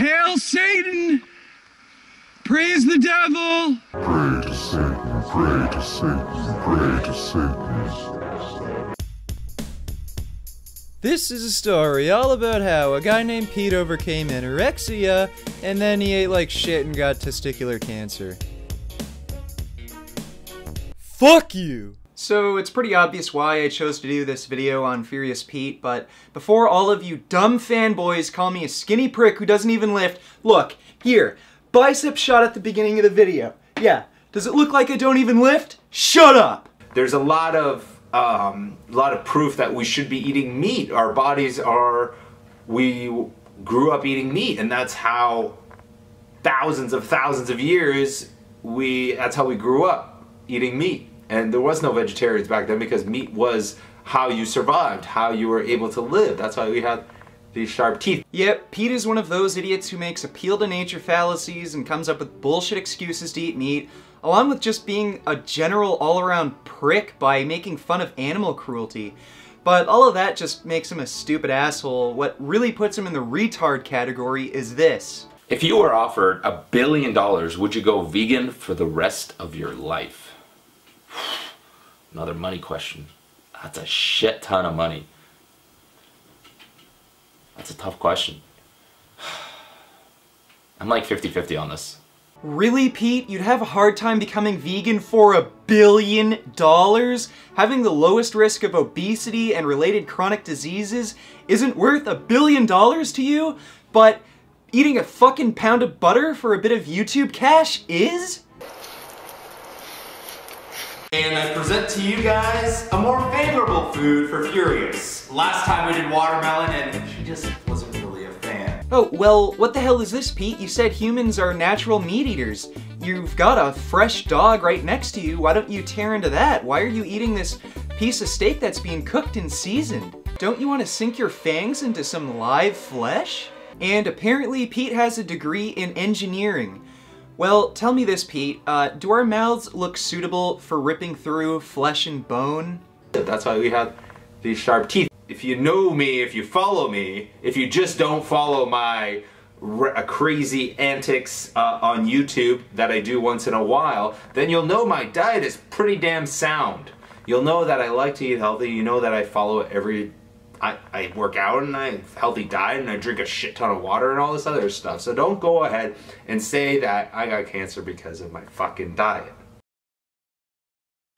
Hail Satan! Praise the devil! Pray to Satan, pray to Satan, pray to Satan. This is a story all about how a guy named Pete overcame anorexia, and then he ate like shit and got testicular cancer. Fuck you! So it's pretty obvious why I chose to do this video on Furious Pete, but before all of you dumb fanboys call me a skinny prick who doesn't even lift, look, here, bicep shot at the beginning of the video. Yeah, does it look like I don't even lift? Shut up! There's a lot of proof that we should be eating meat. Our bodies are, we grew up eating meat, and that's how thousands of years that's how we grew up, eating meat. And there was no vegetarians back then because meat was how you survived, how you were able to live. That's why we had these sharp teeth. Yep, Pete is one of those idiots who makes appeal to nature fallacies and comes up with bullshit excuses to eat meat, along with just being a general all-around prick by making fun of animal cruelty. But all of that just makes him a stupid asshole. What really puts him in the retard category is this. If you were offered $1 billion, would you go vegan for the rest of your life? Another money question. That's a shit ton of money. That's a tough question. I'm like 50-50 on this. Really, Pete? You'd have a hard time becoming vegan for $1 billion? Having the lowest risk of obesity and related chronic diseases isn't worth $1 billion to you? But eating a fucking pound of butter for a bit of YouTube cash is? And I present to you guys a more favorable food for Furious. Last time we did watermelon and she just wasn't really a fan. Oh, well, what the hell is this, Pete? You said humans are natural meat eaters. You've got a fresh dog right next to you. Why don't you tear into that? Why are you eating this piece of steak that's being cooked and seasoned? Don't you want to sink your fangs into some live flesh? And apparently Pete has a degree in engineering. Well, tell me this, Pete. Do our mouths look suitable for ripping through flesh and bone? That's why we have these sharp teeth. If you know me, if you follow me, if you just don't follow my crazy antics on YouTube that I do once in a while, then you'll know my diet is pretty damn sound. You'll know that I like to eat healthy. You know that I follow every... I work out and I have a healthy diet and I drink a shit ton of water and all this other stuff. So don't go ahead and say that I got cancer because of my fucking diet.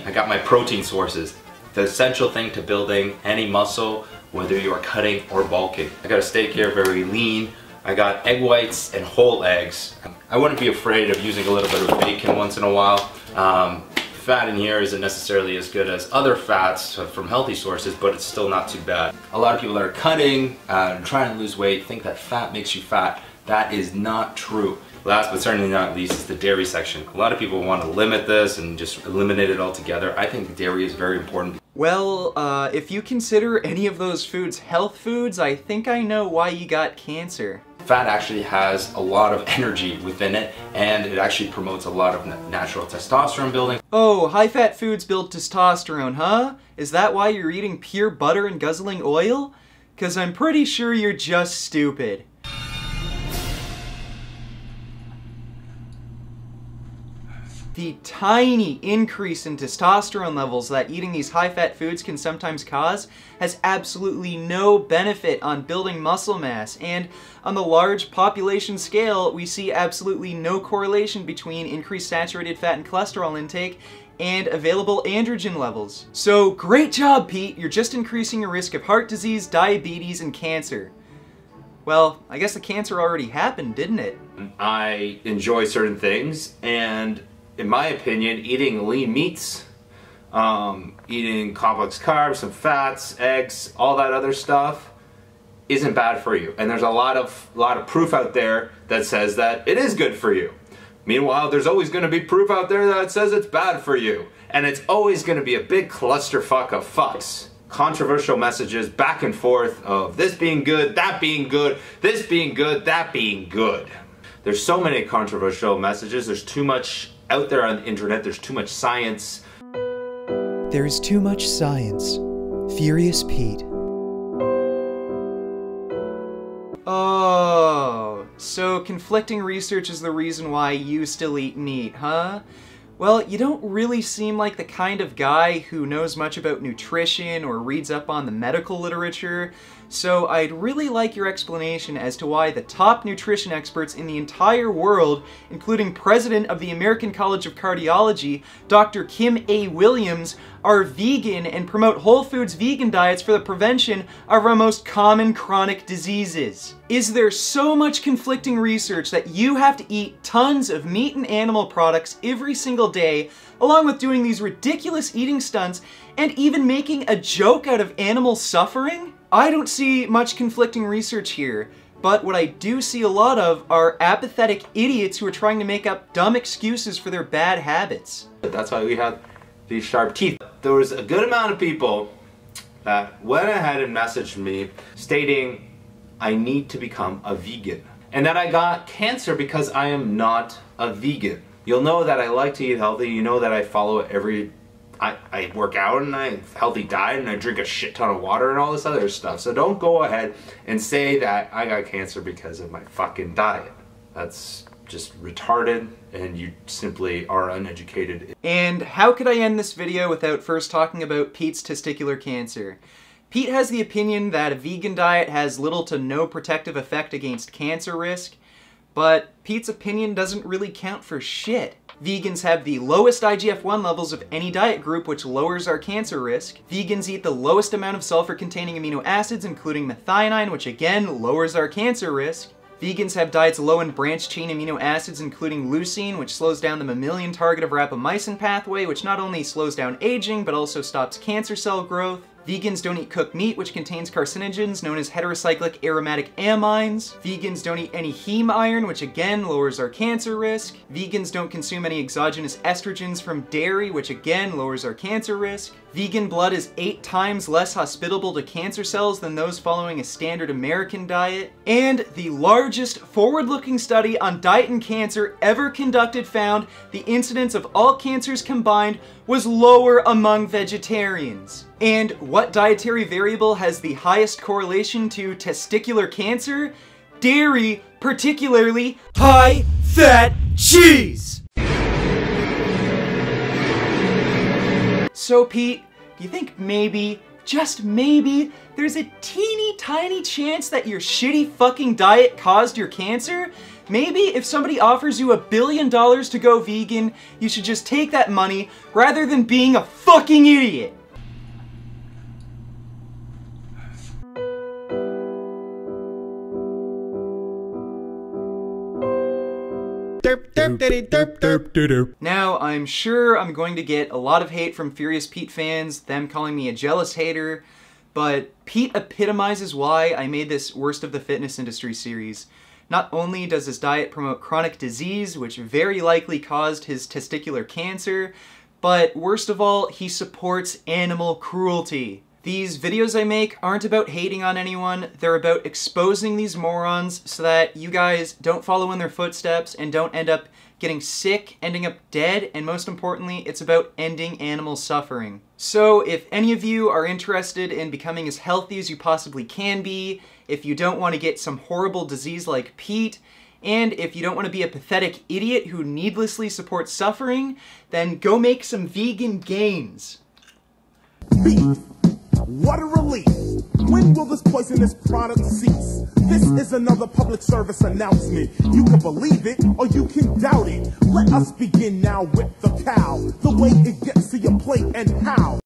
I got my protein sources. The essential thing to building any muscle, whether you are cutting or bulking. I got a steak here, very lean. I got egg whites and whole eggs. I wouldn't be afraid of using a little bit of bacon once in a while. Fat in here isn't necessarily as good as other fats from healthy sources, but it's still not too bad. A lot of people that are cutting and trying to lose weight think that fat makes you fat. That is not true. Last but certainly not least is the dairy section. A lot of people want to limit this and just eliminate it altogether. I think dairy is very important. Well, if you consider any of those foods health foods, I think I know why you got cancer. Fat actually has a lot of energy within it, and it actually promotes a lot of natural testosterone building. Oh, high-fat foods build testosterone, huh? Is that why you're eating pure butter and guzzling oil? 'Cause I'm pretty sure you're just stupid. The tiny increase in testosterone levels that eating these high-fat foods can sometimes cause has absolutely no benefit on building muscle mass, and on the large population scale, we see absolutely no correlation between increased saturated fat and cholesterol intake and available androgen levels. So great job, Pete! You're just increasing your risk of heart disease, diabetes, and cancer. Well, I guess the cancer already happened, didn't it? I enjoy certain things, and in my opinion, eating lean meats, eating complex carbs, some fats, eggs, all that other stuff isn't bad for you. And there's a lot of proof out there that says that it is good for you. Meanwhile, there's always going to be proof out there that says it's bad for you. And it's always going to be a big clusterfuck of fucks. Controversial messages back and forth of this being good, that being good, this being good, that being good. There's so many controversial messages. There's too much out there on the internet. There's too much science. There's too much science. Furious Pete. Oh, So conflicting research is the reason why you still eat meat, huh? Well, you don't really seem like the kind of guy who knows much about nutrition or reads up on the medical literature, so I'd really like your explanation as to why the top nutrition experts in the entire world, including President of the American College of Cardiology, Dr. Kim A. Williams, are vegan and promote whole foods vegan diets for the prevention of our most common chronic diseases. Is there so much conflicting research that you have to eat tons of meat and animal products every single day, along with doing these ridiculous eating stunts and even making a joke out of animal suffering? I don't see much conflicting research here, but what I do see a lot of are apathetic idiots who are trying to make up dumb excuses for their bad habits. That's why we have these sharp teeth. There was a good amount of people that went ahead and messaged me stating I need to become a vegan and that I got cancer because I am not a vegan. You'll know that I like to eat healthy. You know that I follow I work out and I have a healthy diet and I drink a shit ton of water and all this other stuff. So don't go ahead and say that I got cancer because of my fucking diet. That's just retarded and you simply are uneducated. And how could I end this video without first talking about Pete's testicular cancer? Pete has the opinion that a vegan diet has little to no protective effect against cancer risk, but Pete's opinion doesn't really count for shit. Vegans have the lowest IGF-1 levels of any diet group, which lowers our cancer risk. Vegans eat the lowest amount of sulfur-containing amino acids, including methionine, which again lowers our cancer risk. Vegans have diets low in branched-chain amino acids, including leucine, which slows down the mammalian target of rapamycin pathway, which not only slows down aging, but also stops cancer cell growth. Vegans don't eat cooked meat, which contains carcinogens known as heterocyclic aromatic amines. Vegans don't eat any heme iron, which again lowers our cancer risk. Vegans don't consume any exogenous estrogens from dairy, which again lowers our cancer risk. Vegan blood is 8 times less hospitable to cancer cells than those following a standard American diet. And the largest forward-looking study on diet and cancer ever conducted found the incidence of all cancers combined was lower among vegetarians. And what dietary variable has the highest correlation to testicular cancer? Dairy, particularly high-fat cheese! So Pete, do you think maybe, just maybe, there's a teeny tiny chance that your shitty fucking diet caused your cancer? Maybe if somebody offers you $1 billion to go vegan, you should just take that money rather than being a fucking idiot. Now, I'm sure I'm going to get a lot of hate from Furious Pete fans, them calling me a jealous hater, but Pete epitomizes why I made this Worst of the Fitness Industry series. Not only does his diet promote chronic disease, which very likely caused his testicular cancer, but worst of all, he supports animal cruelty. These videos I make aren't about hating on anyone, they're about exposing these morons so that you guys don't follow in their footsteps and don't end up getting sick, ending up dead, and most importantly, it's about ending animal suffering. So if any of you are interested in becoming as healthy as you possibly can be, if you don't want to get some horrible disease like Pete, and if you don't want to be a pathetic idiot who needlessly supports suffering, then go make some vegan gains. Beef. What a relief. When will this poisonous product cease? This is another public service announcement. You can believe it or you can doubt it. Let us begin now with the cow. The way it gets to your plate and how.